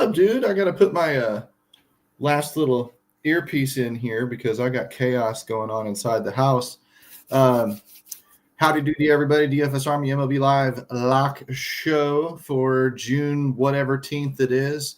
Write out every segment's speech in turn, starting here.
up, dude? I got to put my last little earpiece in here because I got chaos going on inside the house. Howdy doody, everybody. DFS Army MLB Live Lock Show for June, whatever 10th it is.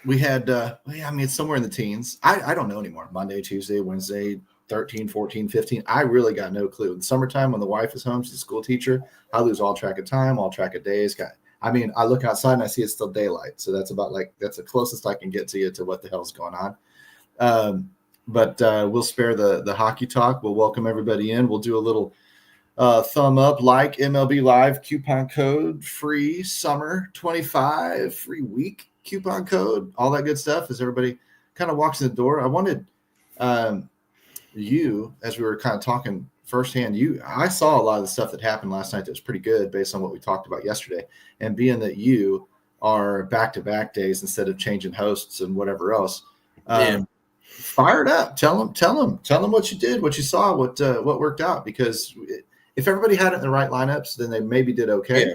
We had, it's somewhere in the teens. I don't know anymore. Monday, Tuesday, Wednesday, 13, 14, 15. I really got no clue. In the summertime, when the wife is home, she's a school teacher, I lose all track of time, all track of days. I look outside and I see it's still daylight. So that's about that's the closest I can get to you to what the hell's going on. But we'll spare the hockey talk. We'll welcome everybody in. We'll do a little thumb up, like MLB Live, coupon code, free summer 25, free week coupon code, all that good stuff as everybody kind of walks in the door. I wanted you, as we were kind of talking firsthand, I saw a lot of the stuff that happened last night that was pretty good based on what we talked about yesterday. And being that you are back-to-back days instead of changing hosts and whatever else, fire it up. Tell them what you did, what you saw, what worked out. Because if everybody had it in the right lineups, then they maybe did okay. Yeah.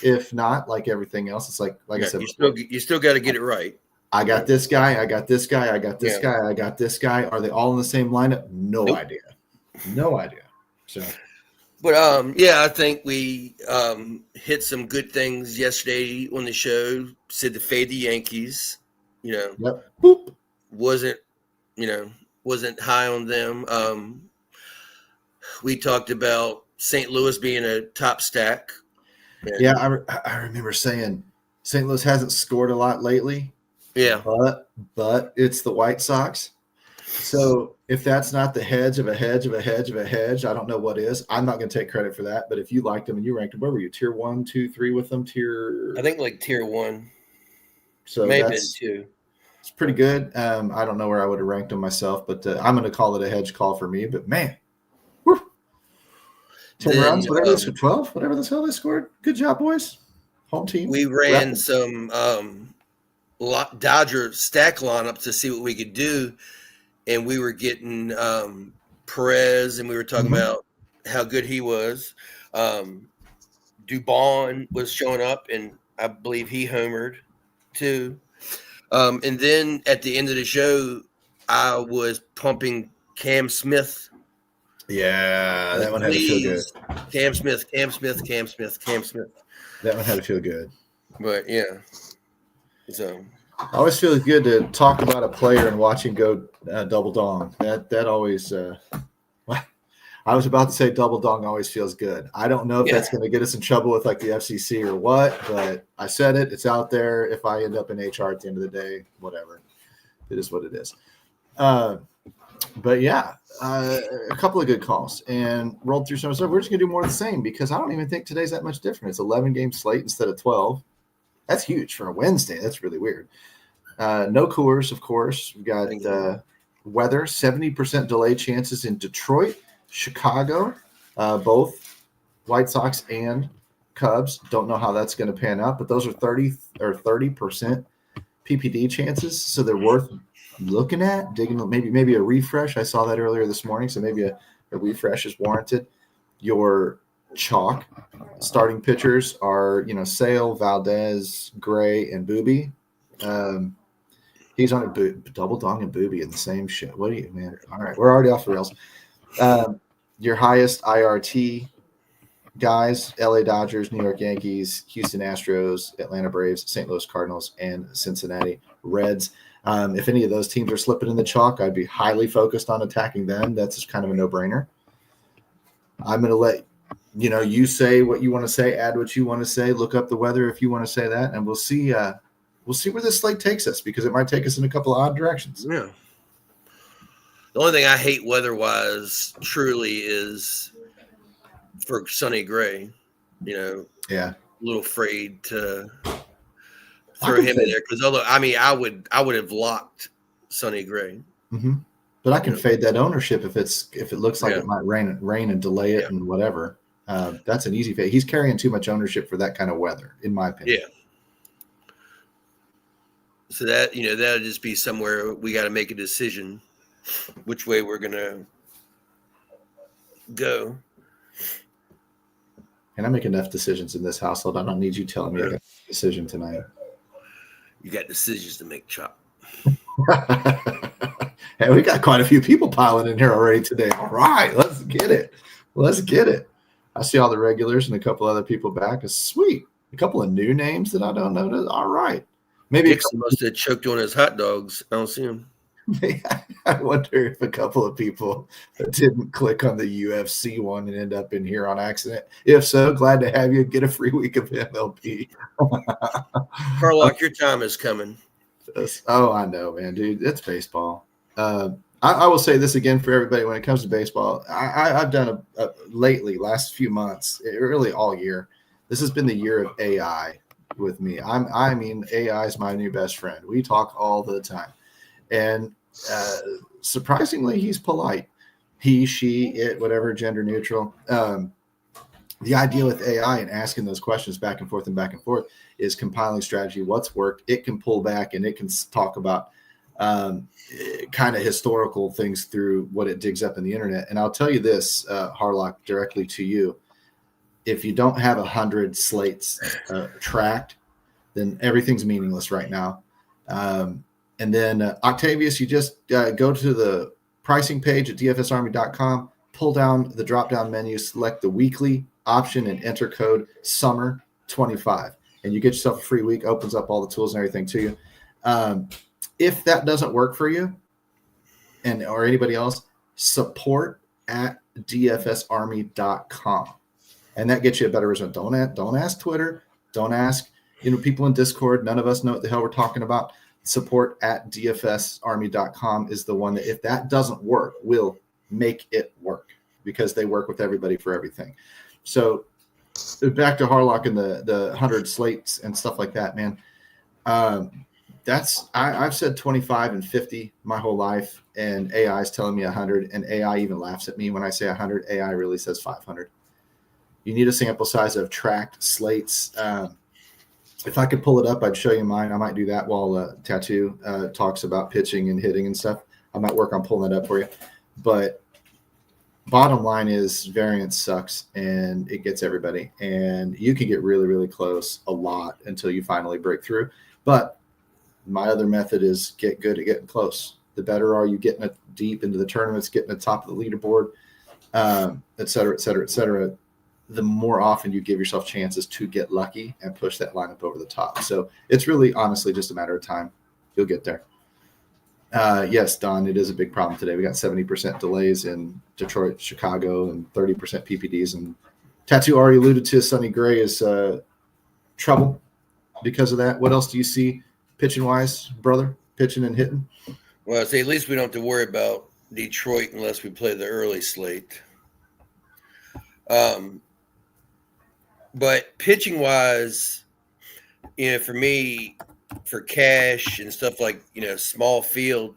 If not, like everything else, it's like I said, you still got to get it right. I got this guy. I got this guy. I got this guy. I got this guy. Are they all in the same lineup? No idea. So, but I think we hit some good things yesterday on the show. Said to fade the Yankees. Yep. Boop. Wasn't high on them. We talked about St. Louis being a top stack. Yeah, I remember saying St. Louis hasn't scored a lot lately. Yeah, but it's the White Sox. So if that's not the hedge of a hedge of a hedge of a hedge, I don't know what is. I'm not going to take credit for that. But if you liked them and you ranked them, where were you? Tier 1, 2, 3 with them? I think like tier 1. So maybe been 2. It's pretty good. I don't know where I would have ranked them myself, but I'm going to call it a hedge call for me. But man, 10 runs, whatever they scored, 12, whatever the hell they scored. Good job, boys. Home team. We ran some Dodger stack lineups to see what we could do, and we were getting Perez, and we were talking about how good he was. Dubon was showing up, and I believe he homered too. And then at the end of the show, I was pumping Cam Smith. Yeah, that one had to feel good. Cam Smith. That one had to feel good. But yeah, so I always feel good to talk about a player and watch him go double dong. That always. I was about to say double dong always feels good. I don't know if that's going to get us in trouble with like the FCC or what, but I said it. It's out there. If I end up in HR at the end of the day, whatever. It is what it is. But yeah, a couple of good calls and rolled through some stuff. We're just going to do more of the same because I don't even think today's that much different. It's 11-game slate instead of 12. That's huge for a Wednesday. That's really weird. No Coors, of course. We've got weather, 70% delay chances in Detroit, Chicago, both White Sox and Cubs. Don't know how that's going to pan out, but those are 30% PPD chances, so they're worth looking at, digging, maybe a refresh. I saw that earlier this morning, so maybe a refresh is warranted. Your chalk starting pitchers are, Sale, Valdez, Gray, and Boobie. He's on a double dong and Boobie in the same shit. What do you, man? All right, we're already off the rails. Your highest IRT guys, LA Dodgers, New York Yankees, Houston Astros, Atlanta Braves, St. Louis Cardinals, and Cincinnati Reds. If any of those teams are slipping in the chalk, I'd be highly focused on attacking them. That's just kind of a no-brainer. I'm going to let you say what you want to say, add what you want to say, look up the weather if you want to say that, and we'll see where this slate takes us because it might take us in a couple of odd directions. Yeah. The only thing I hate weather-wise truly is for Sonny Gray. Yeah. A little afraid to throw him in there because I would have locked Sonny Gray. Mm-hmm. But I can fade that ownership if it looks like it might rain and delay it and whatever. That's an easy fade. He's carrying too much ownership for that kind of weather, in my opinion. Yeah. So that that'll just be somewhere we got to make a decision which way we're gonna go. And I make enough decisions in this household. I don't need you telling me I got to make decision tonight. You got decisions to make, Chop. Hey, we got quite a few people piling in here already today. All right, let's get it. Let's get it. I see all the regulars and a couple other people back. It's sweet. A couple of new names that I don't know. All right. Maybe Dixon must have choked on his hot dogs. I don't see him. I wonder if a couple of people didn't click on the UFC one and end up in here on accident. If so, glad to have you. Get a free week of MLB. Carlock, your time is coming. Oh, I know, man, dude. It's baseball. I will say this again for everybody when it comes to baseball. I've done lately, last few months, really all year. This has been the year of AI with me. I mean, AI is my new best friend. We talk all the time. And surprisingly, he's polite. He, she, it, whatever, gender neutral. The idea with AI and asking those questions back and forth is compiling strategy. What's worked? It can pull back and it can talk about kind of historical things through what it digs up in the internet. And I'll tell you this, Harlock, directly to you. If you don't have 100 slates tracked, then everything's meaningless right now. And then Octavius, you just go to the pricing page at dfsarmy.com, pull down the drop-down menu, select the weekly option, and enter code SUMMER25. And you get yourself a free week, opens up all the tools and everything to you. If that doesn't work for you or anybody else, support at dfsarmy.com. And that gets you a better result. Don't ask Twitter. Don't ask people in Discord. None of us know what the hell we're talking about. Support at dfsarmy.com is the one that, if that doesn't work, will make it work, because they work with everybody for everything. So back to Harlock and the 100 slates and stuff like that, man. I've said 25 and 50 my whole life, and AI is telling me 100, and AI even laughs at me when I say 100. AI really says 500. You need a sample size of tracked slates. If I could pull it up, I'd show you mine. I might do that while Tattoo talks about pitching and hitting and stuff. I might work on pulling that up for you. But bottom line is variance sucks, and it gets everybody. And you can get really, really close a lot until you finally break through. But my other method is get good at getting close. The better are you getting it deep into the tournaments, getting at the top of the leaderboard, et cetera, et cetera, et cetera. The more often you give yourself chances to get lucky and push that lineup over the top. So it's really, honestly, just a matter of time. You'll get there. Yes, Don, it is a big problem today. We got 70% delays in Detroit, Chicago, and 30% PPDs. And Tattoo already alluded to Sonny Gray is trouble because of that. What else do you see pitching-wise, brother? Pitching and hitting? Well, see, at least we don't have to worry about Detroit unless we play the early slate. But pitching-wise, for me, for cash and stuff like, small field,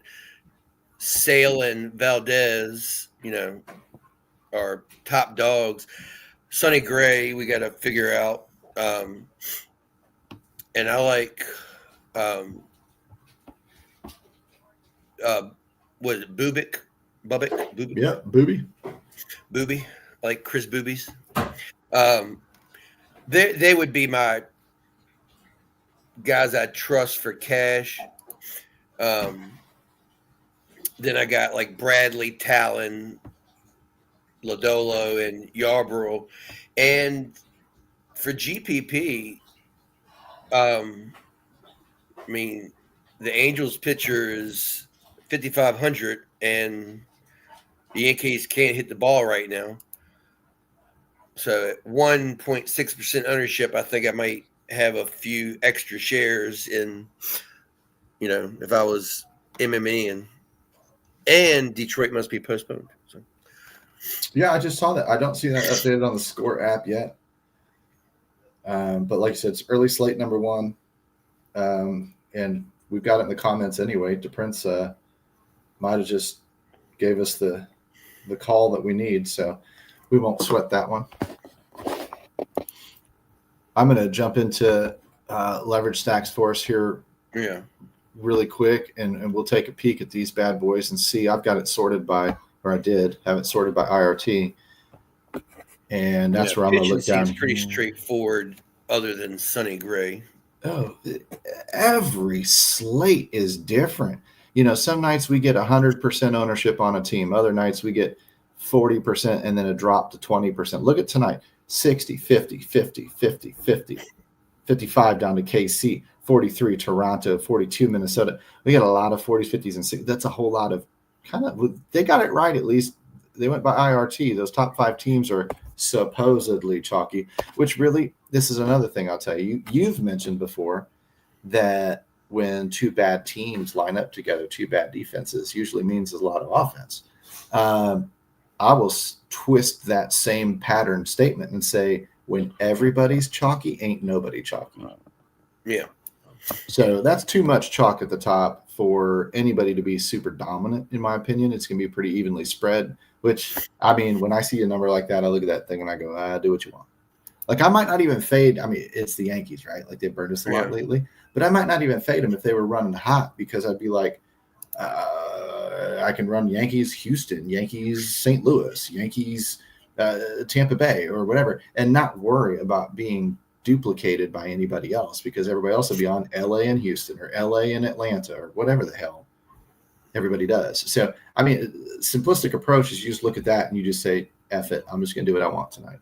Sale and Valdez, are top dogs. Sonny Gray, we got to figure out. And I like, what is it, Bubik? Yeah, Booby, like Chris Boobies. They would be my guys I trust for cash. Then I got like Bradley, Talon, Lodolo, and Yarborough. And for GPP, the Angels pitcher is 5,500, and the Yankees can't hit the ball right now. So at 1.6% ownership, I think I might have a few extra shares in, if I was MME, and Detroit must be postponed. So. Yeah, I just saw that. I don't see that updated on the Score app yet. But like I said, it's early slate number 1. And we've got it in the comments anyway. DePrince might have just gave us the call that we need. So we won't sweat that one. I'm going to jump into leverage stacks for us here really quick, and we'll take a peek at these bad boys and see. I've got it sorted by, or I did have it sorted by IRT, and that's where I'm going to look down. Seems pretty straightforward other than Sonny Gray. Oh, every slate is different. Some nights we get 100% ownership on a team. Other nights we get 40% and then a drop to 20%. Look at tonight, 60, 50, 50, 50, 50, 55 down to KC, 43 Toronto, 42 Minnesota. We got a lot of 40s, 50s, and 60s. That's a whole lot of they got it right at least. They went by IRT. Those top 5 teams are supposedly chalky, which really, this is another thing I'll tell you. You've mentioned before that when 2 bad teams line up together, 2 bad defenses usually means a lot of offense. I will twist that same pattern statement and say, when everybody's chalky, ain't nobody chalky. Yeah. So that's too much chalk at the top for anybody to be super dominant, in my opinion. It's going to be pretty evenly spread, which, I mean, when I see a number like that, I look at that thing and I go, do what you want. Like, I might not even fade. I mean, it's the Yankees, right? Like, they burned us a lot lately. But I might not even fade them if they were running hot, because I'd be like, I can run Yankees Houston, Yankees St. Louis, Yankees Tampa Bay, or whatever, and not worry about being duplicated by anybody else, because everybody else will be on LA and Houston, or LA and Atlanta, or whatever the hell everybody does. So, I mean, simplistic approach is you just look at that and you just say, F it, I'm just going to do what I want tonight.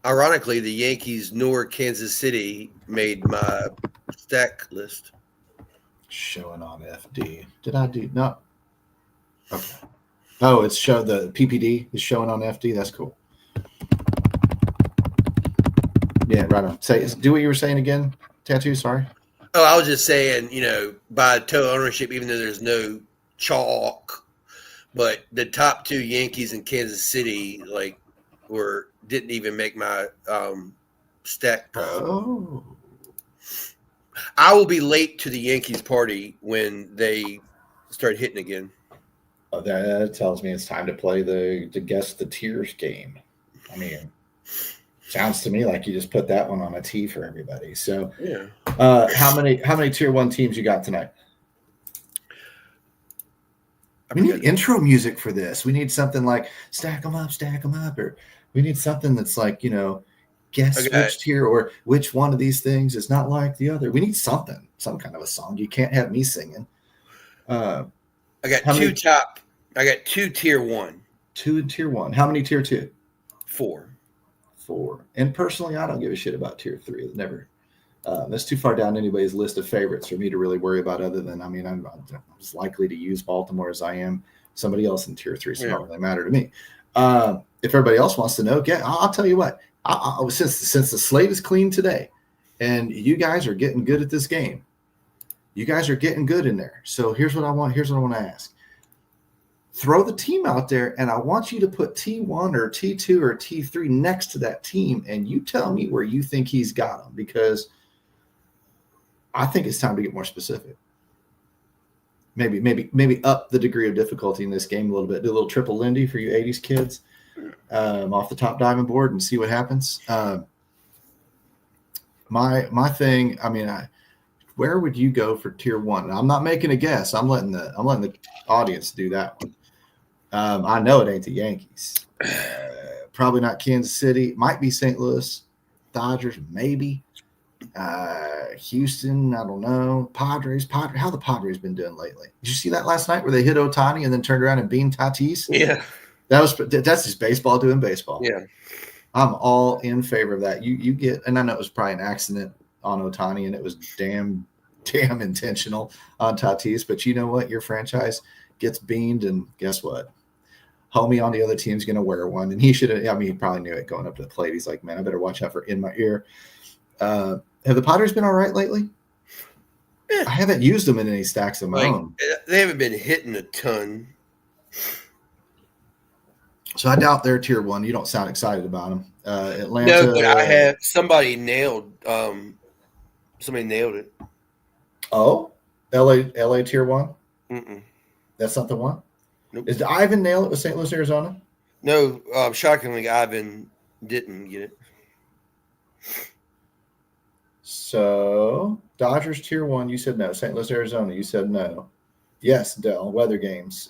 Ironically, the Yankees nor Kansas City made my stack list. Showing on FD. Did I do? No. Okay. Oh, it's show the PPD is showing on FD. That's cool. Yeah, right on. Do what you were saying again, Tattoo. Sorry. Oh, I was just saying, by total ownership, even though there's no chalk, but the top 2 Yankees and Kansas City didn't even make my stack. Oh. I will be late to the Yankees party when they start hitting again. Oh, that tells me it's time to play the guess the tiers game. I mean, sounds to me like you just put that one on a tee for everybody. So, yeah. How many tier 1 teams you got tonight? We need intro music for this. We need something like stack them up, or we need something that's like, guess which tier or which one of these things is not like the other. We need some kind of a song. You can't have me singing. I got 2 tier 1. 2 in tier 1. How many tier 2? 4. And personally, I don't give a shit about tier 3. Never. That's too far down anybody's list of favorites for me to really worry about, other than, I'm as likely to use Baltimore as I am somebody else in tier 3, so it don't really matter to me. If everybody else wants to know, I'll tell you what. Since the slate is clean today, and you guys are getting good at this game, you guys are getting good in there. So here's what I want to ask. Throw the team out there, and I want you to put T1 or T2 or T3 next to that team, and you tell me where you think he's got them, because I think it's time to get more specific. Maybe up the degree of difficulty in this game a little bit. Do a little triple Lindy for you 80s kids off the top diamond board and see what happens. My thing, where would you go for tier 1? And I'm not making a guess. I'm letting the audience do that one. I know it ain't the Yankees. Probably not Kansas City. Might be St. Louis. Dodgers, maybe. Houston, I don't know. Padres. How the Padres been doing lately? Did you see that last night where they hit Ohtani and then turned around and beamed Tatis? Yeah. That's just baseball doing baseball. Yeah. I'm all in favor of that. You get, and I know it was probably an accident on Ohtani, and it was damn intentional on Tatis, but you know what? Your franchise gets beamed, and guess what? Homie on the other team's going to wear one, and he should have. He probably knew it going up to the plate. He's like, man, I better watch out for in my ear. Have the Padres been all right lately? Yeah. I haven't used them in any stacks of my own. They haven't been hitting a ton. So I doubt they're tier 1. You don't sound excited about them. Atlanta. No, but I have somebody nailed it. Oh, LA tier 1? Mm-mm. That's not the one? Nope. Is Ivan nail it with St. Louis, Arizona? No, shockingly, Ivan didn't get it. So, Dodgers tier 1, you said no. St. Louis, Arizona, you said no. Yes, Dell, weather games.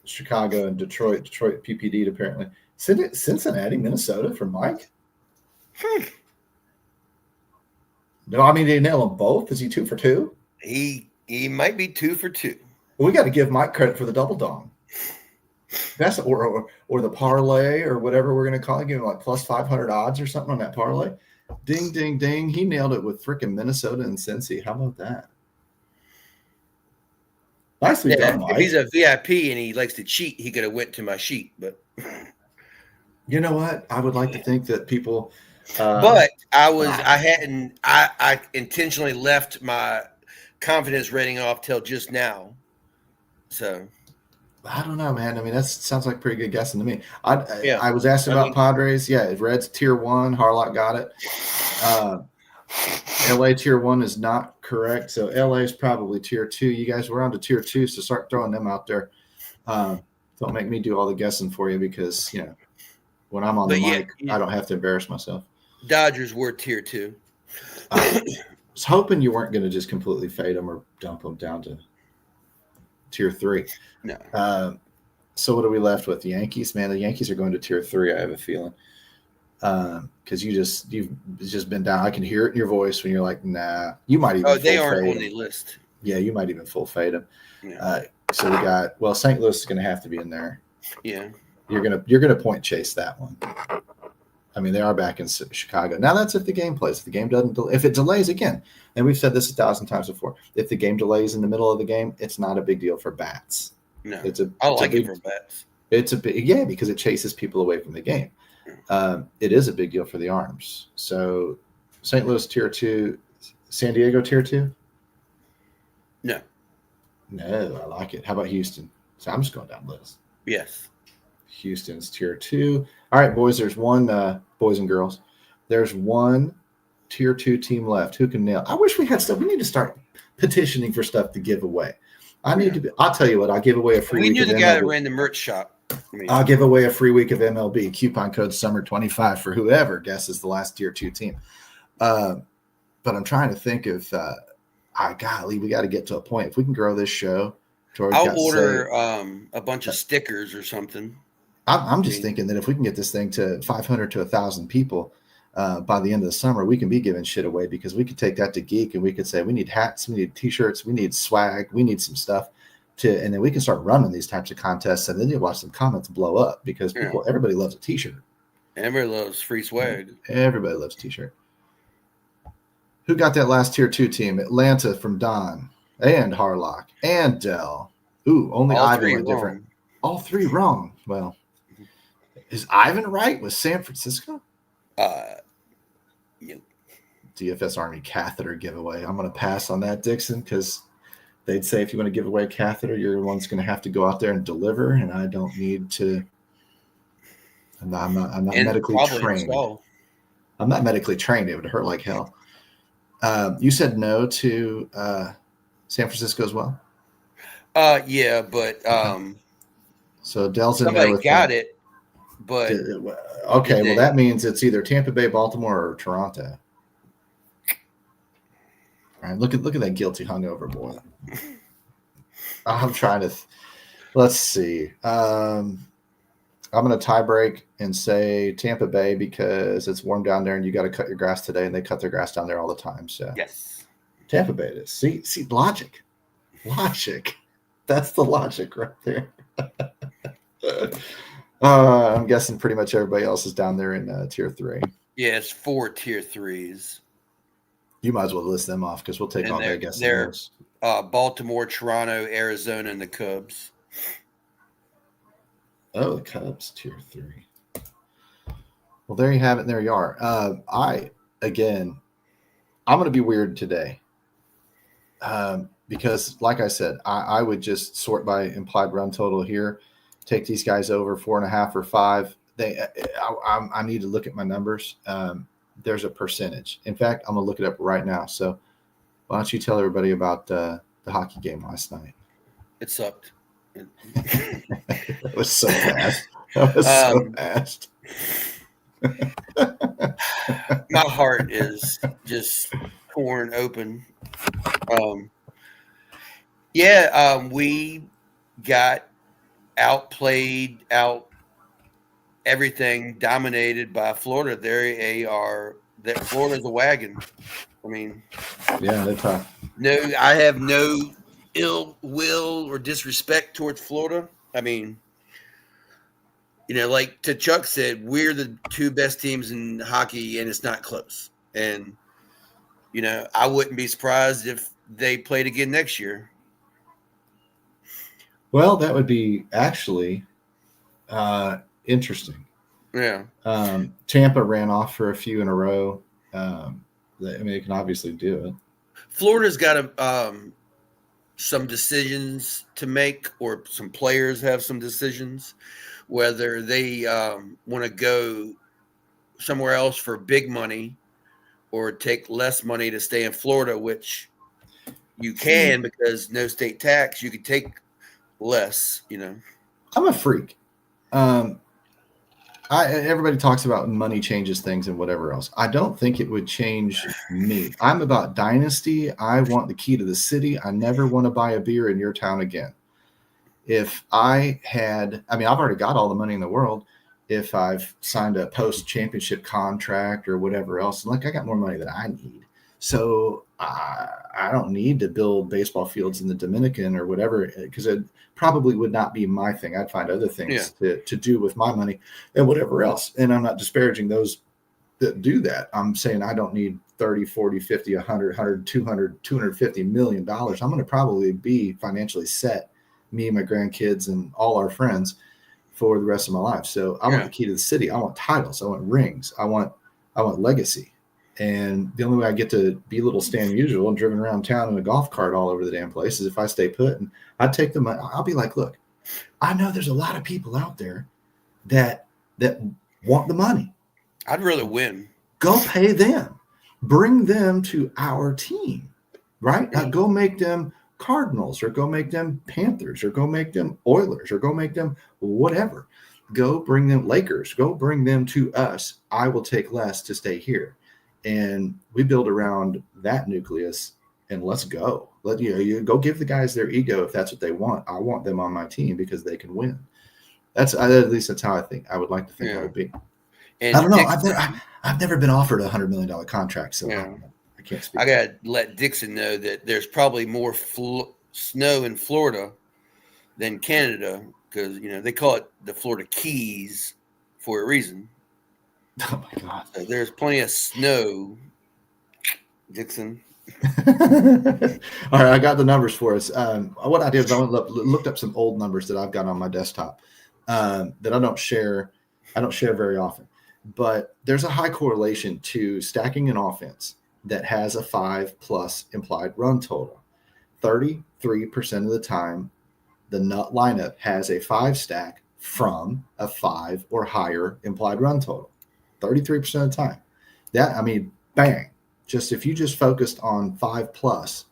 Chicago and Detroit PPD'd apparently. Cincinnati, Minnesota for Mike? No, I mean, did he nail them both? Is he 2 for 2? He might be 2 for 2. Well, we got to give Mike credit for the double dong. That's or the parlay or whatever we're going to call it. Give him like plus 500 odds or something on that parlay. Ding, ding, ding. He nailed it with freaking Minnesota and Cincy. How about that? Nicely done, Mike. If he's a VIP and he likes to cheat, he could have went to my sheet. But you know what? I would like to think that people. But I intentionally left my confidence rating off till just now. So I don't know, man. I mean, that sounds like pretty good guessing to me. I was asked about Padres. Yeah, Reds tier 1. Harlock got it. LA tier 1 is not correct. So LA is probably tier 2. You guys were on to tier 2, so start throwing them out there. Don't make me do all the guessing for you because, when I'm on the mic, I don't have to embarrass myself. Dodgers were tier 2. I was hoping you weren't going to just completely fade them or dump them down to tier 3. No. So what are we left with? The Yankees? Man, the Yankees are going to tier 3, I have a feeling. Because you've just been down. I can hear it in your voice when you're like, nah. You might even they aren't on the list. Yeah, you might even full fade them. Yeah. So we got St. Louis is going to have to be in there. Yeah. You're gonna point chase that one. I mean, they are back in Chicago. Now that's if the game plays. If the game doesn't, if it delays again, and we've said this 1,000 times before, if the game delays in the middle of the game, it's not a big deal for bats. No, I like it for bats. It's because it chases people away from the game. It is a big deal for the arms. So St. Louis tier 2, San Diego tier 2? No, I like it. How about Houston? So I'm just going down the list. Yes. Houston's tier 2. All right, boys, there's one, boys and girls. There's one tier 2 team left. Who can nail? I wish we had stuff. We need to start petitioning for stuff to give away. I'll tell you what, I'll give away a free week. We knew the guy that ran the merch shop. I'll give away a free week of MLB. Coupon code SUMMER25 for whoever guesses the last tier 2 team. But I'm trying to think of, golly, we got to get to a point. If we can grow this show. I'll order a bunch of stickers or something. I'm just thinking that if we can get this thing to 500 to 1,000 people by the end of the summer, we can be giving shit away because we could take that to Geek and we could say we need hats, we need T-shirts, we need swag, we need some stuff and then we can start running these types of contests and then you'll watch some comments blow up because everybody loves a T-shirt. Everybody loves free swag. Everybody loves T-shirt. Who got that last tier 2 team? Atlanta from Don and Harlock and Dell. Ooh, only Ivan went different. All 3 wrong. Well, is Ivan right with San Francisco? Yeah. DFS Army catheter giveaway. I'm going to pass on that, Dixon, because they'd say if you want to give away a catheter, you're the one's going to have to go out there and deliver, and I don't need to. I'm not medically trained. I'm not medically trained. It would hurt like hell. You said no to San Francisco as well? Yeah, but so Dell's in somebody there with got it, but okay, well that means it's either Tampa Bay, Baltimore, or Toronto. All right, look at that guilty hungover boy. I'm trying to let's see. I'm going to tie break and say Tampa Bay because it's warm down there and you got to cut your grass today, and they cut their grass down there all the time. So yes, Tampa Bay it is. See, logic. That's the logic right there. I'm guessing pretty much everybody else is down there in tier 3. Yeah, it's 4 tier 3s. You might as well list them off because we'll take all their guesses. They're Baltimore, Toronto, Arizona, and the Cubs. Oh, the Cubs, tier 3. Well, there you have it. And there you are. I'm going to be weird today because, like I said, I would just sort by implied run total here, take these guys over 4.5 or 5. I need to look at my numbers. There's a percentage. In fact, I'm going to look it up right now. So why don't you tell everybody about the hockey game last night? It sucked. That was so fast. So fast. My heart is just torn open. We got outplayed, everything dominated by Florida. Florida's a wagon. I mean, Yeah, they're tough. no, I have no ill will or disrespect towards Florida. I mean, like to Chuck said, we're the two best teams in hockey, and it's not close. And I wouldn't be surprised if they played again next year. Well, that would be actually interesting. Yeah. Tampa ran off for a few in a row. They can obviously do it. Florida's got some decisions to make, or some players have some decisions, whether they want to go somewhere else for big money or take less money to stay in Florida, which you can because no state tax. You could take less, I'm a freak. Everybody talks about money changes things and whatever else. I don't think it would change me. I'm about dynasty. I want the key to the city. I never want to buy a beer in your town again. If I've already got all the money in the world. If I've signed a post-championship contract or whatever else, I got more money than I need. So I don't need to build baseball fields in the Dominican or whatever, because it probably would not be my thing. I'd find other things to do with my money and whatever else. And I'm not disparaging those that do that. I'm saying I don't need 30, 40, 50, 100, 100, 200, $250 million. I'm going to probably be financially set, me, my grandkids, and all our friends, for the rest of my life. So I want the key to the city. I want titles. I want rings. I want legacy. And the only way I get to be a little Stan Musial and driven around town in a golf cart all over the damn place is if I stay put. And I'd take the money. I'll be like, look, I know there's a lot of people out there that want the money. I'd really win. Go pay them. Bring them to our team, right? Go make them Cardinals, or go make them Panthers, or go make them Oilers, or go make them whatever. Go bring them Lakers. Go bring them to us. I will take less to stay here. And we build around that nucleus, and let's go. You go give the guys their ego if that's what they want. I want them on my team because they can win. At least that's how I think. I would like to think that would be. And I don't know. I've never been offered $100 million contract, so I can't speak. I got to let Dixon know that there's probably more snow in Florida than Canada, because they call it the Florida Keys for a reason. Oh my God! So there's plenty of snow, Dixon. All right, I got the numbers for us. What I did is I looked up some old numbers that I've got on my desktop that I don't share. I don't share very often, but there's a high correlation to stacking an offense that has a 5+ implied run total. 33% of the time, the nut lineup has a 5 stack from a 5 or higher implied run total. 33% of the time. Bang. If you just focused on 5+,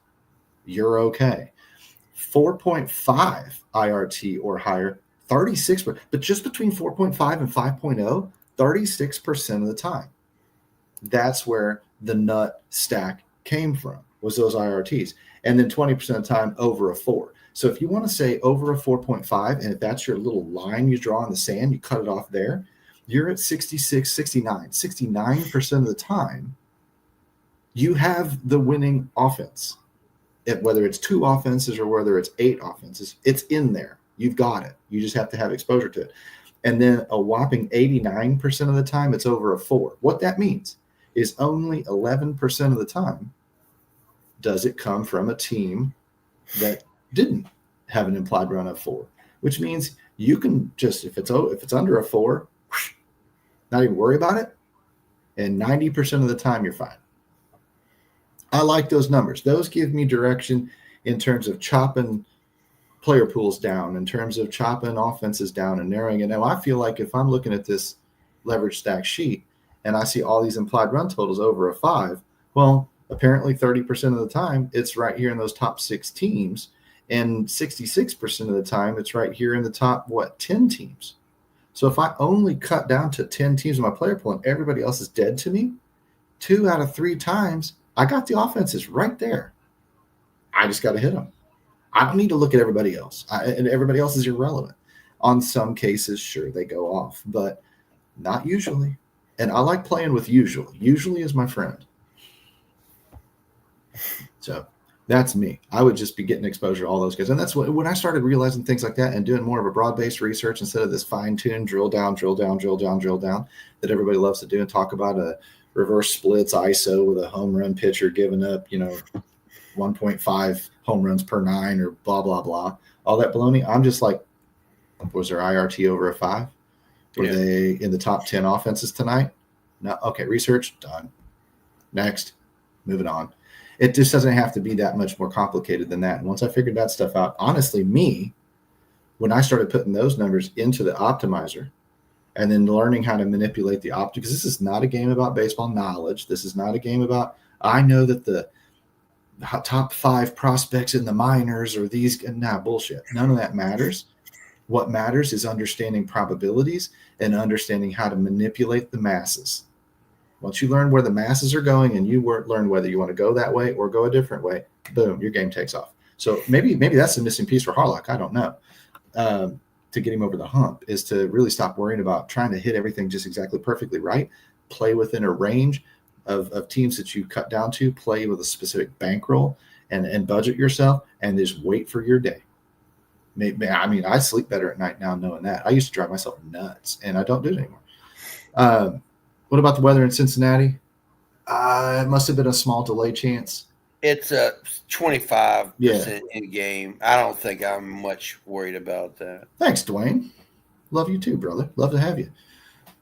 you're okay. 4.5 IRT or higher, 36%. But just between 4.5 and 5.0, 36% of the time. That's where the nut stack came from, was those IRTs. And then 20% of the time over a 4. So if you want to say over a 4.5, and if that's your little line you draw in the sand, you cut it off there, you're at 66, 69. 69% of the time, you have the winning offense. Whether it's 2 offenses or whether it's 8 offenses, it's in there. You've got it. You just have to have exposure to it. And then a whopping 89% of the time, it's over a 4. What that means is only 11% of the time does it come from a team that didn't have an implied run of 4, which means you can just, if it's under a 4, not even worry about it. And 90% of the time, you're fine. I like those numbers. Those give me direction in terms of chopping player pools down, in terms of chopping offenses down and narrowing it. Now, I feel like if I'm looking at this leverage stack sheet and I see all these implied run totals over a 5, well, apparently 30% of the time, it's right here in those top 6 teams. And 66% of the time, it's right here in the top, 10 teams. So if I only cut down to 10 teams in my player pool and everybody else is dead to me, 2 out of 3 times, I got the offenses right there. I just got to hit them. I don't need to look at everybody else. And everybody else is irrelevant. On some cases, sure, they go off, but not usually. And I like playing with usually. Usually is my friend. So that's me. I would just be getting exposure to all those guys. And that's when I started realizing things like that and doing more of a broad-based research instead of this fine-tuned drill down that everybody loves to do and talk about a reverse splits ISO with a home run pitcher giving up, 1.5 home runs per 9 or blah, blah, blah. All that baloney. I'm just like, was their IRT over a 5? Were they in the top 10 offenses tonight? No. Okay, research, done. Next, moving on. It just doesn't have to be that much more complicated than that. And once I figured that stuff out, honestly, when I started putting those numbers into the optimizer and then learning how to manipulate the opt, because this is not a game about baseball knowledge. This is not a game about, I know that the top 5 prospects in the minors or these, bullshit. None of that matters. What matters is understanding probabilities and understanding how to manipulate the masses. Once you learn where the masses are going and you learn whether you want to go that way or go a different way, boom, your game takes off. So maybe that's the missing piece for Harlock. I don't know. To get him over the hump is to really stop worrying about trying to hit everything just exactly perfectly right. Play within a range of teams that you cut down to. Play with a specific bankroll and budget yourself and just wait for your day. I sleep better at night now knowing that. I used to drive myself nuts, and I don't do it anymore. What about the weather in Cincinnati? It must have been a small delay chance. It's a 25% in game. I don't think I'm much worried about that. Thanks, Dwayne. Love you too, brother. Love to have you.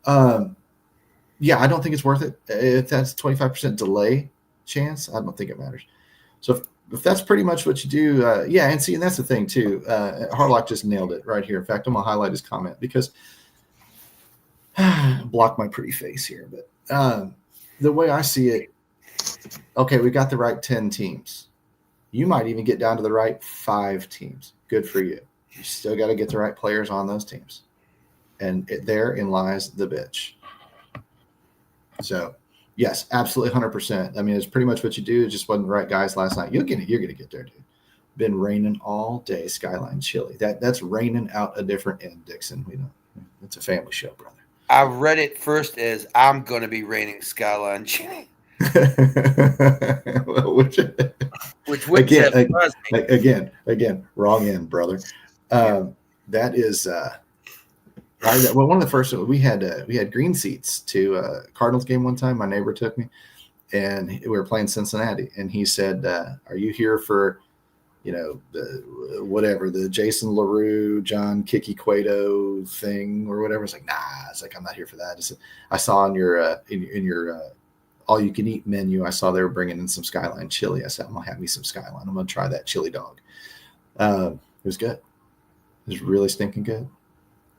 I don't think it's worth it. If that's 25% delay chance, I don't think it matters. So if that's pretty much what you do, and that's the thing too. Harlock just nailed it right here. In fact, I'm going to highlight his comment because block my pretty face here, but the way I see it, okay, we got the right 10 teams. You might even get down to the right 5 teams. Good for you. You still got to get the right players on those teams. And therein lies the bitch. So, yes, absolutely 100%. I mean, it's pretty much what you do. It just wasn't the right guys last night. You're going to get there, dude. Been raining all day, Skyline Chili. That's raining out a different end, Dixon. It's a family show, brother. I read it first as I'm going to be raining Skyline Chili. Which would again, wrong end, brother. That is one of the first we had green seats to Cardinals game one time. My neighbor took me, and we were playing Cincinnati, and he said, "Are you here for, the Jason LaRue, John Kiki Cueto thing or whatever?" It's like, nah. It's like, I'm not here for that. I saw on your in your all you can eat menu, I saw they were bringing in some Skyline chili. I said, I'm gonna have me some Skyline. I'm gonna try that chili dog. It was good. It was really stinking good.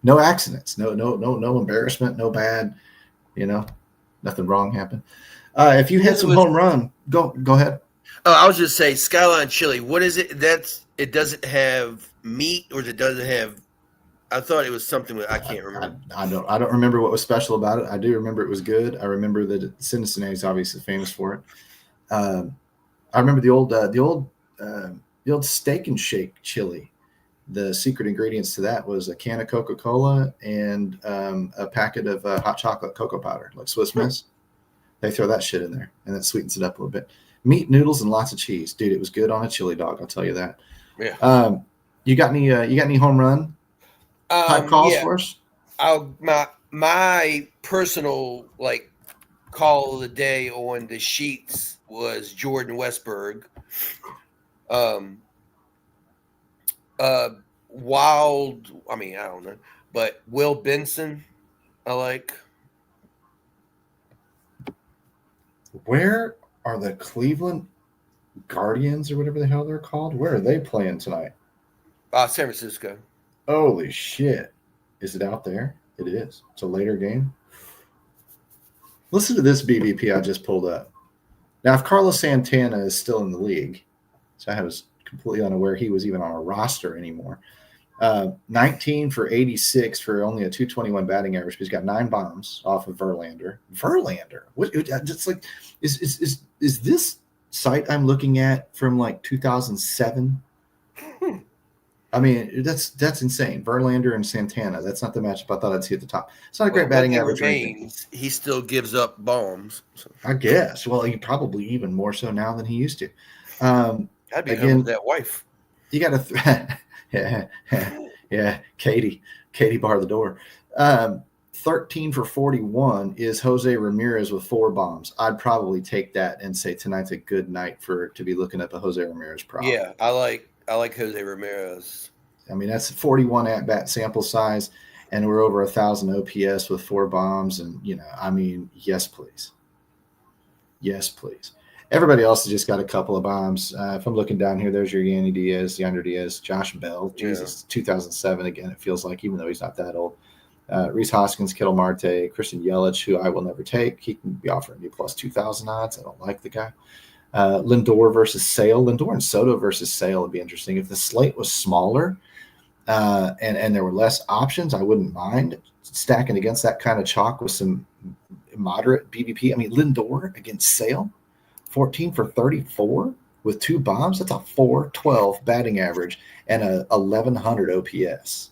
No accidents. No embarrassment. No bad. Nothing wrong happened. If you had some home run, go ahead. Oh, I was just saying, Skyline chili. What is it? It doesn't have meat, or it doesn't have. I thought it was something I can't remember. I don't remember what was special about it. I do remember it was good. I remember that Cincinnati is obviously famous for it. I remember the old Steak and Shake chili. The secret ingredients to that was a can of Coca-Cola and a packet of hot chocolate cocoa powder, like Swiss Miss. They throw that shit in there, and that sweetens it up a little bit. Meat, noodles, and lots of cheese, dude. It was good on a chili dog. I'll tell you that. Yeah. You got any home run type calls for us? My personal call of the day on the sheets was Jordan Westberg. Wild. I mean, I don't know, but Will Benson, I like. Where are the Cleveland Guardians or whatever the hell they're called? Where are they playing tonight? San Francisco. Holy shit. Is it out there? It is. It's a later game. Listen to this BBP I just pulled up. Now, if Carlos Santana is still in the league, so I was completely unaware he was even on a roster anymore. 19 for 86 for only a 221 batting average. He's got 9 bombs off of Verlander. What? It's like, is this site I'm looking at from 2007? I mean, that's insane. Verlander and Santana. That's not the matchup I thought I'd see at the top. It's not a great batting average. He still gives up bombs. So. I guess. Well, he probably even more so now than he used to. I'd be home with that wife. You got to, yeah, Katie bar the door. 13 for 41 is Jose Ramirez with 4 bombs. I'd probably take that and say tonight's a good night to be looking up a Jose Ramirez prop. Yeah, I like Jose Ramirez. I mean, that's 41 at-bat sample size, and we're over 1,000 OPS with 4 bombs. And, I mean, yes, please. Yes, please. Everybody else has just got a couple of bombs. If I'm looking down here, there's your Yandy Diaz, Yonder Diaz, Josh Bell. Jesus, 2007 again, it feels like, even though he's not that old. Rhys Hoskins, Kittle Marte, Christian Yelich, who I will never take. He can be offering me plus 2,000 odds. I don't like the guy. Lindor versus Sale. Lindor and Soto versus Sale would be interesting. If the slate was smaller and there were less options, I wouldn't mind stacking against that kind of chalk with some moderate BVP. I mean, Lindor against Sale, 14 for 34 with 2 bombs. That's a 412 batting average and a 1,100 OPS.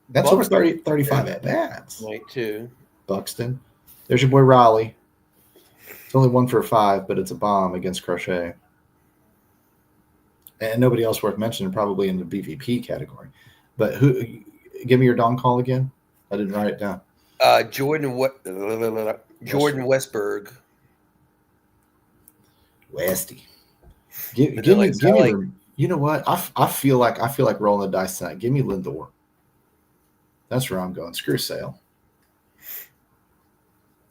That's Buxton, over 35 at bats. Right, too. Buxton. There's your boy Raleigh. It's only 1 for 5, but it's a bomb against Crochet. And nobody else worth mentioning, probably in the BVP category. But give me your Don call again. I didn't write it down. Jordan Westberg. Westy. Give me. You know what? I feel like rolling the dice tonight. Give me Lindor. That's where I'm going. Screw Sale.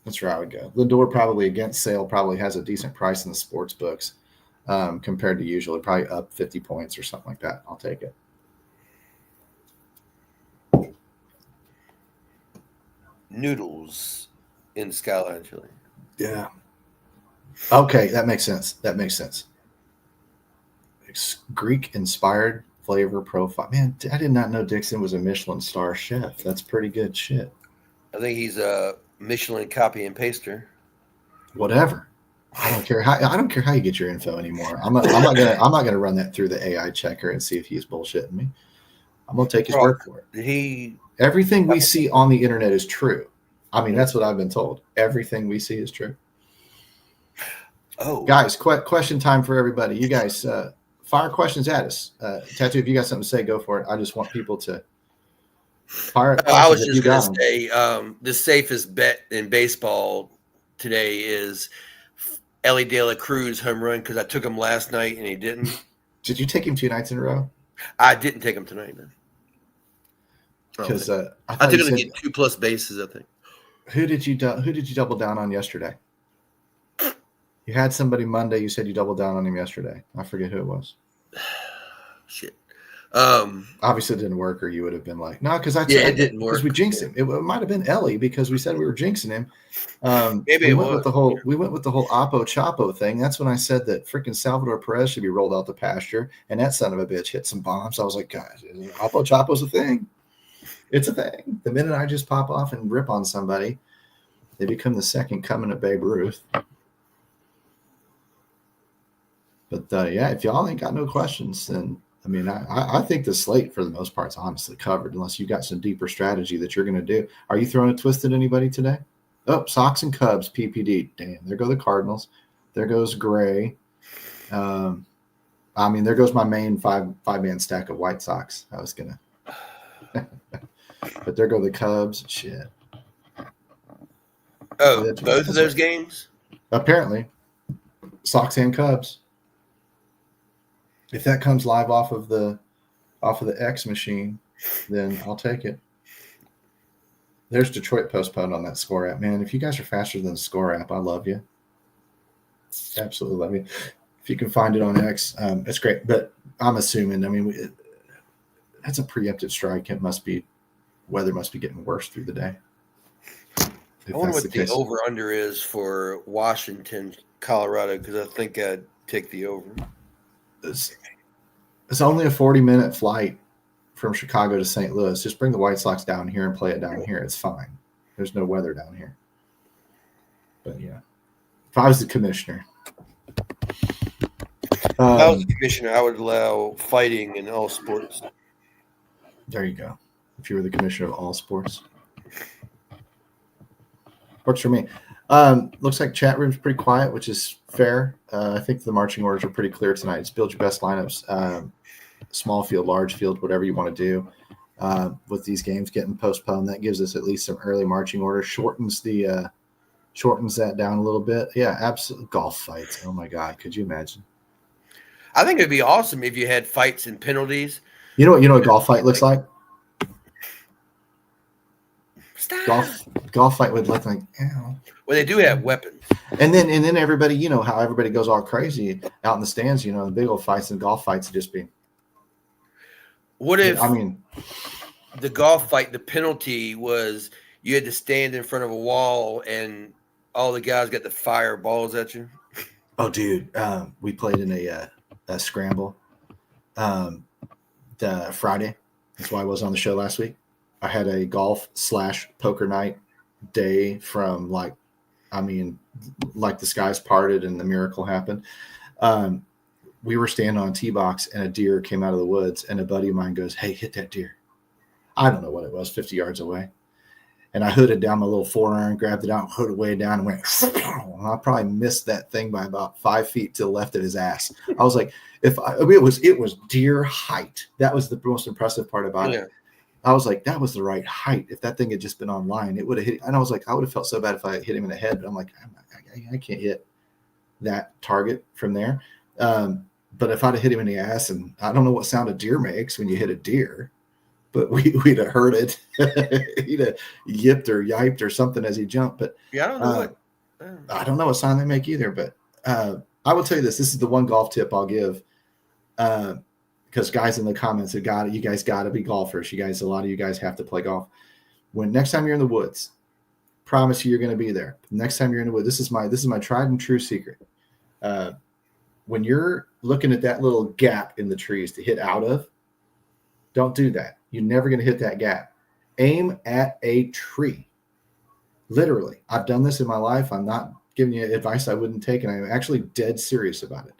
That's where I would go. Lindor probably against Sale probably has a decent price in the sports books compared to usually, probably up 50 points or something like that. I'll take it. Noodles in Skyline Chili. Yeah. Okay, that makes sense. Greek-inspired flavor profile. Man, I did not know Dixon was a Michelin star chef. That's pretty good shit. I think he's a Michelin copy and paster. Whatever. I don't care how you get your info anymore. I'm not gonna run that through the AI checker and see if he's bullshitting me. I'm gonna take his word for it. Everything we see on the internet is true. I mean, that's what I've been told. Everything we see is true. Oh, guys, question time for everybody. You guys fire questions at us. Tattoo, if you got something to say, go for it. I just want people to fire. I was just going to say the safest bet in baseball today is Ellie De La Cruz home run because I took him last night and he didn't. Did you take him 2 nights in a row? I didn't take him tonight, man. Because I took him to get 2+ bases. I think. Who did you double down on yesterday? You had somebody Monday. You said you doubled down on him yesterday. I forget who it was. Shit. Obviously, it didn't work, or you would have been like, no, because it didn't work because we jinxed him. It might have been Ellie because we said we were jinxing him. Maybe we went with the whole Oppo Chapo thing. That's when I said that freaking Salvador Perez should be rolled out the pasture, and that son of a bitch hit some bombs. I was like, guys, Oppo Chapo's a thing. It's a thing. The minute I just pop off and rip on somebody, they become the second coming of Babe Ruth. But yeah, if y'all ain't got no questions, then I mean, I think the slate for the most part is honestly covered, unless you got some deeper strategy that you're going to do. Are you throwing a twist at anybody today? Oh, Sox and Cubs, PPD. Damn, there go the Cardinals. There goes Gray. I mean, there goes my main five-man stack of White Sox. I was gonna, but there go the Cubs. Shit. Oh, both of those games? Apparently, Sox and Cubs. If that comes live off of the X machine, then I'll take it. There's Detroit postponed on that score app. Man, if you guys are faster than the score app, I love you. Absolutely love you. If you can find it on X, it's great. But I'm assuming, I mean, that's a preemptive strike. Weather must be getting worse through the day. I wonder what the over-under is for Washington, Colorado, because I think I'd take the over. It's only a 40-minute flight from Chicago to St. Louis. Just bring the White Sox down here and play it down here. It's fine. There's no weather down here. But yeah, if I was the commissioner, If I was a commissioner, I would allow fighting in all sports. There you go. If you were the commissioner of all sports. Works for me. Looks like chat room's pretty quiet, which is fair. I think the marching orders are pretty clear tonight. It's build your best lineups, small field, large field, whatever you want to do. With these games getting postponed, that gives us at least some early marching orders. Shortens that down a little bit. Yeah, absolutely. Golf fights. Oh my God, could you imagine? I think it'd be awesome if you had fights and penalties. You know what a golf fight looks like? Stop. Golf fight would look like, ow. Well, they do have weapons. And then everybody, you know how everybody goes all crazy out in the stands, you know, the big old fights and golf fights would just be. What if the golf fight, the penalty was you had to stand in front of a wall and all the guys got to fire balls at you? Oh, dude, we played in a scramble the Friday. That's why I was on the show last week. I had a golf/poker night day from like the skies parted and the miracle happened. We were standing on a tee box and a deer came out of the woods and a buddy of mine goes, "Hey, hit that deer." I don't know what it was, 50 yards away. And I hooded down my little forearm, grabbed it out, hooded way down and went, and I probably missed that thing by about 5 feet to the left of his ass. I was like, it was deer height. That was the most impressive part about it. I was like, that was the right height. If that thing had just been online, it would have hit. And I was like, I would have felt so bad if I hit him in the head. But I'm like, I can't hit that target from there. But if I'd have hit him in the ass, and I don't know what sound a deer makes when you hit a deer, but we'd have heard it. He'd have yipped or yiped or something as he jumped. But yeah, I don't know what sound they make either. But I will tell you this. This is the one golf tip I'll give. Because guys in the comments have got it. You guys got to be golfers. A lot of you guys have to play golf. When next time you're in the woods, promise you're going to be there. Next time you're in the woods, this is my tried and true secret. When you're looking at that little gap in the trees to hit out of, don't do that. You're never going to hit that gap. Aim at a tree. Literally, I've done this in my life. I'm not giving you advice I wouldn't take, and I'm actually dead serious about it.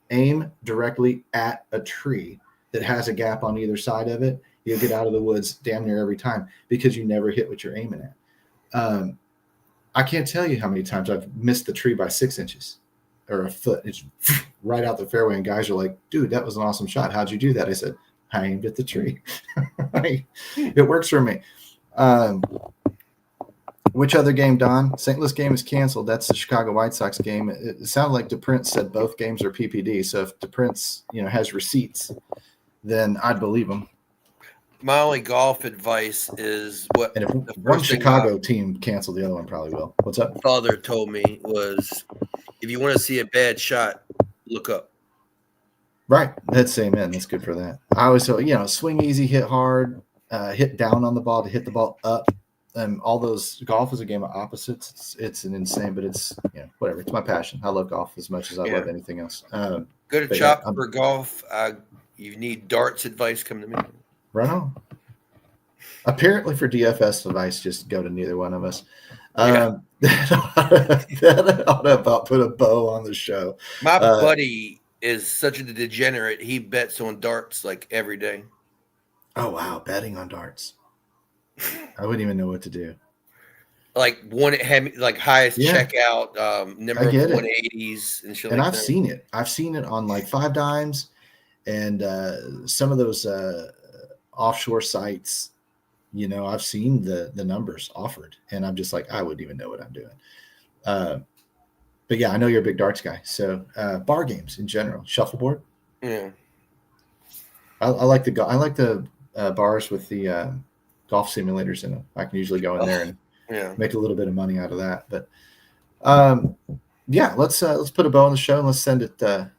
Aim directly at a tree that has a gap on either side of it. You'll get out of the woods damn near every time because you never hit what you're aiming at. I can't tell you how many times I've missed the tree by 6 inches or a foot. It's right out the fairway, and guys are like, "Dude, that was an awesome shot. How'd you do that?" I said, "I aimed at the tree." It works for me. Which other game, Don? St. Louis game is canceled. That's the Chicago White Sox game. It sounded like DePrince said both games are PPD. So if DePrince, has receipts, then I'd believe him. My only golf advice is what. And if one Chicago team canceled, the other one probably will. What's up? Father told me was, if you want to see a bad shot, look up. Right. That's amen. That's good for that. I always say, swing easy, hit hard, hit down on the ball to hit the ball up. All those golf is a game of opposites. It's an insane, but it's whatever. It's my passion. I love golf as much as I love anything else. Go to Chop for golf. You need darts advice, come to me. Right on. Apparently for DFS advice, just go to neither one of us. That ought to about put a bow on the show. My buddy is such a degenerate. He bets on darts like every day. Oh wow, betting on darts. I wouldn't even know what to do. Like highest checkout, number of 180s and shit. And I've seen it. I've seen it on like 5 Dimes and some of those offshore sites. I've seen the numbers offered, and I'm just like, I wouldn't even know what I'm doing. But yeah, I know you're a big darts guy. So bar games in general, shuffleboard. Yeah, I like the bars with the golf simulators in them. I can usually go in there and make a little bit of money out of that. But let's put a bow on the show and let's send it the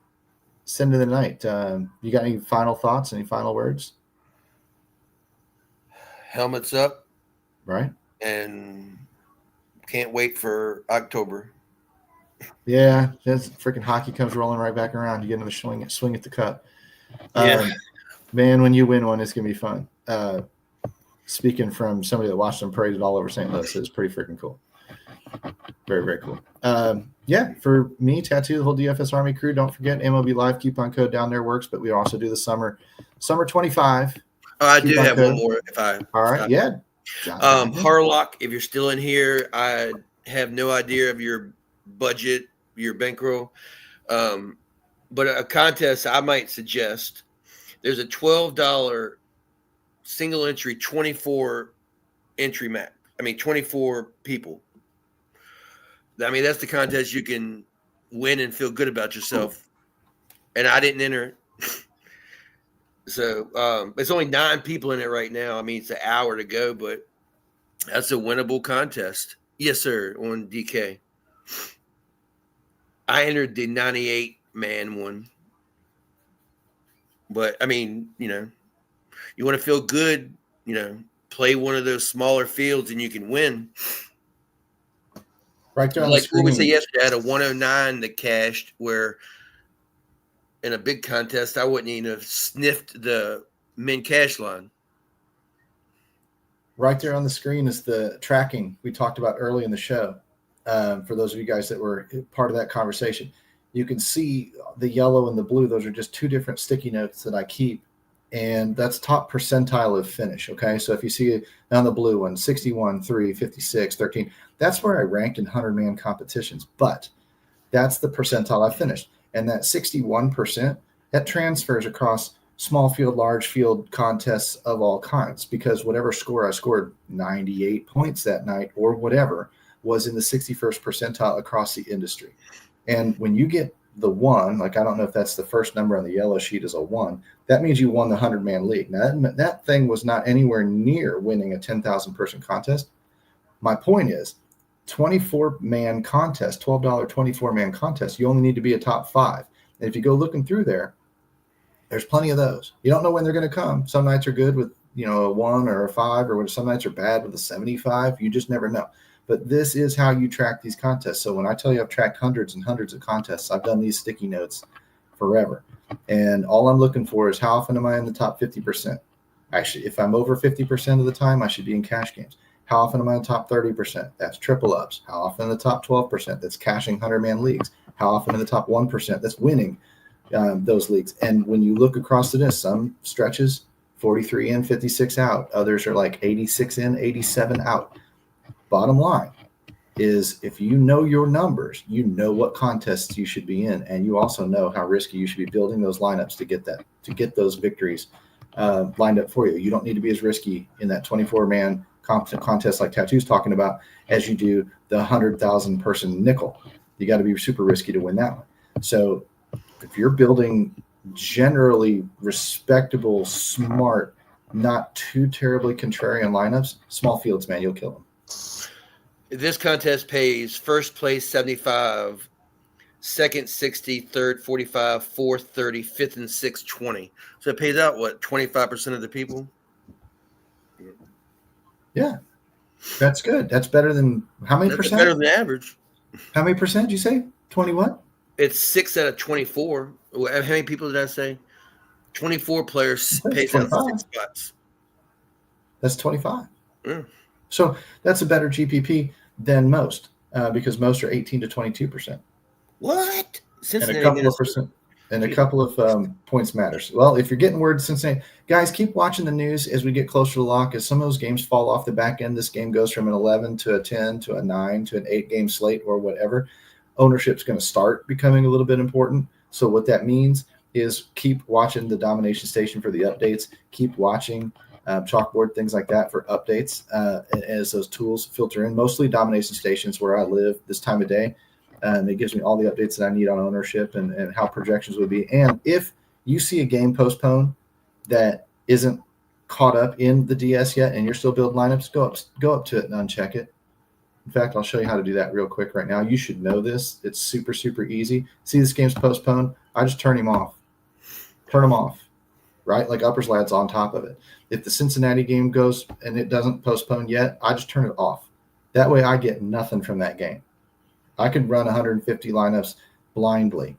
night. You got any final thoughts? Any final words? Helmets up, right? And can't wait for October. Yeah, that's freaking hockey comes rolling right back around. You get another swing at the cup. Man, when you win one, it's gonna be fun. Speaking from somebody that watched them paraded all over St. Louis, it's pretty freaking cool. Very, very cool. Yeah, for me, Tattoo, the whole DFS Army crew, don't forget MLB Live coupon code down there works, but we also do the summer 25. Oh, I do have code. one more. All right, yeah. Harlock, if you're still in here, I have no idea of your budget, your bankroll. But a contest I might suggest, there's a $12 single entry, 24 entry map. 24 people. That's the contest you can win and feel good about yourself. And I didn't enter it. So it's only 9 people in it right now. It's an hour to go, but that's a winnable contest. Yes, sir, on DK. I entered the 98-man one. But, you want to feel good, play one of those smaller fields and you can win. Right there on like the screen. What we said yesterday, I had a 109 that cashed where in a big contest, I wouldn't even have sniffed the min cash line. Right there on the screen is the tracking we talked about early in the show. For those of you guys that were part of that conversation, you can see the yellow and the blue. Those are just 2 different sticky notes that I keep. And that's top percentile of finish. Okay. So if you see it on the blue one, 61, 3, 56, 13, that's where I ranked in 100-man competitions. But that's the percentile I finished. And that 61%, that transfers across small field, large field contests of all kinds, because whatever score I scored, 98 points that night or whatever, was in the 61st percentile across the industry. And when you get the 1, like I don't know if that's the first number on the yellow sheet is a 1, that means you won the 100-man league. Now, that thing was not anywhere near winning a 10,000 person contest. My point is, 24-man contest, $12 24-man contest, you only need to be a top 5. And if you go looking through there, there's plenty of those. You don't know when they're going to come. Some nights are good with, a 1 or a 5, or some nights are bad with a 75. You just never know. But this is how you track these contests. So when I tell you I've tracked hundreds and hundreds of contests, I've done these sticky notes forever. And all I'm looking for is how often am I in the top 50%? Actually, if I'm over 50% of the time, I should be in cash games. How often am I in the top 30%? That's triple ups. How often in the top 12%? That's cashing 100-man leagues. How often in the top 1%? That's winning those leagues. And when you look across the list, some stretches 43 in, 56 out. Others are like 86 in, 87 out. Bottom line is if you know your numbers, you know what contests you should be in, and you also know how risky you should be building those lineups to get those victories lined up for you. You don't need to be as risky in that 24-man contest like Tattoo's talking about as you do the 100,000 person nickel. You got to be super risky to win that one. So if you're building generally respectable, smart, not too terribly contrarian lineups, small fields, man, you'll kill them. This contest pays first place 75, second 60, third 45, fourth 30, fifth and sixth 20. So it pays out 25% of the people? Yeah. That's good. That's better than how many percent? Better than average. How many percent did you say? 20 what? It's 6 out of 24. How many people did I say? 24 players pays out 6 spots. That's 25. Yeah. So that's a better GPP than most because most are 18 to 22%. What? Cincinnati, and a couple of percent, and a couple of points matters. Well, if you're getting word Cincinnati, guys, keep watching the news as we get closer to lock. As some of those games fall off the back end, this game goes from an 11 to a 10 to a 9 to an 8-game slate or whatever. Ownership's going to start becoming a little bit important. So what that means is keep watching the domination station for the updates. Keep watching chalkboard, things like that for updates as those tools filter in. Mostly domination stations where I live this time of day. And it gives me all the updates that I need on ownership and how projections would be. And if you see a game postponed that isn't caught up in the DS yet and you're still building lineups, go up to it and uncheck it. In fact, I'll show you how to do that real quick right now. You should know this. It's super, super easy. See this game's postponed? I just turn him off. Turn him off, right? Like Uppers Lad's on top of it. If the Cincinnati game goes and it doesn't postpone yet, I just turn it off. That way I get nothing from that game. I could run 150 lineups blindly,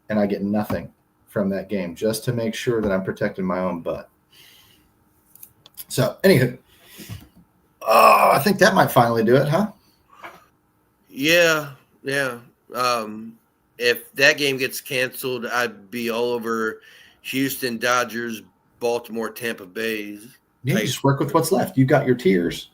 and I get nothing from that game just to make sure that I'm protecting my own butt. So, anywho, I think that might finally do it, huh? Yeah. If that game gets canceled, I'd be all over Houston, Dodgers, Baltimore, Tampa Bay. Yeah, just work with what's left. You've got your tiers.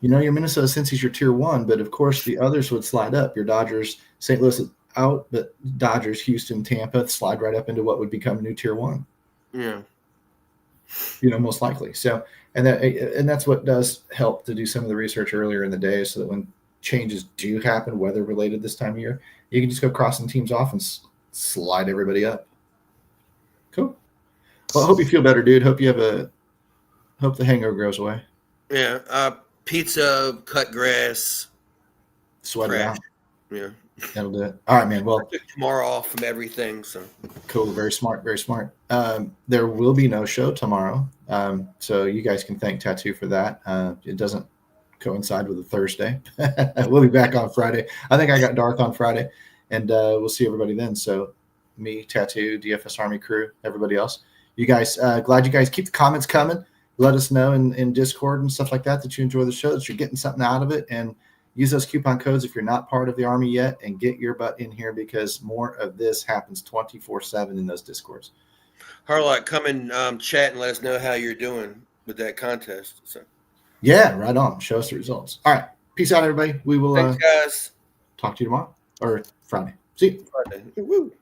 Your Minnesota Cincy's your tier 1, but of course the others would slide up. Your Dodgers, St. Louis is out, but Dodgers, Houston, Tampa slide right up into what would become new tier 1. Yeah. Most likely. So, and that's what does help to do some of the research earlier in the day, so that when changes do happen, weather related this time of year, you can just go crossing teams off and slide everybody up. Cool. Well, I hope you feel better, dude. Hope the hangover goes away. Yeah. Pizza, cut grass, Sweat it out. Yeah. That'll do it. All right, man. Well, I took tomorrow off from everything. So cool. Very smart. Very smart. There will be no show tomorrow. So you guys can thank Tattoo for that. It doesn't coincide with a Thursday. We'll be back on Friday. I think I got Darth on Friday, and we'll see everybody then. So me, Tattoo, DFS Army crew, everybody else. You guys, glad you guys keep the comments coming. Let us know in Discord and stuff like that you enjoy the show, that you're getting something out of it, and use those coupon codes if you're not part of the Army yet, and get your butt in here, because more of this happens 24/7 in those Discords. Harlock, come and chat and let us know how you're doing with that contest. So yeah, right on. Show us the results. All right. Peace out, everybody. We will thanks, guys. talk to you tomorrow or Friday. See you. Friday. Woo.